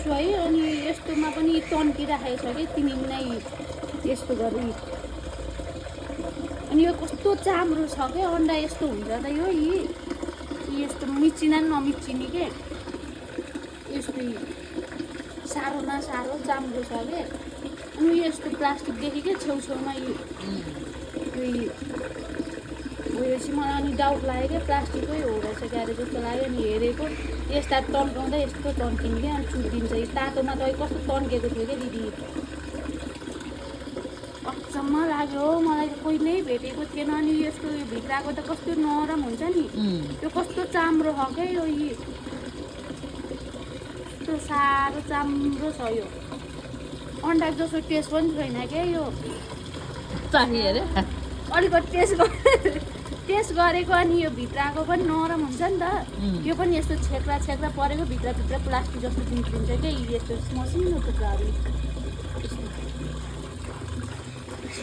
हेर्दैछु है अनि यस्तोमा पनि तन्किराखेको छ कि तिमी नै यस्तो गरी अनि यो कस्तो चाम्रो छ के अन्डा यस्तो हुन्छ त यो यस्तो मिचिना नमिचिने के यस्तो साह्रो न साह्रो चाम्रो छ के अनि यस्तो प्लास्टिक देखेँ छेउछेउमा उयोपछि मलाई अनि डाउट लाग्यो क्या प्लास्टिकै हो रहेछ क्यारे जस्तो लाग्यो अनि हेरेको यस्ता तन्काउँदा यस्तो तन्किने क्या अनि चुटिन्छ तातोमा त कस्तो तन्केको थियो क्या दिदी अचम्म लाग्यो मलाई कोही नै भेटेको थिएन अनि यस्तो भित्रको त कस्तो नरम हुन्छ नि त्यो कस्तो चाम्रो छ क्या यो यस्तो साह्रो चाम्रो छ यो अन्डा जस्तो टेस्ट पनि छैन क्या यो चाहियो अरे अलिकति टेस्ट गरेको अनि यो भित्रको पनि नरम हुन्छ नि त यो पनि यस्तो छेक्रा परेको भित्र प्लास्टिक जस्तो निस्किन्छ क्या यस्तो मसिनो टुक्राहरू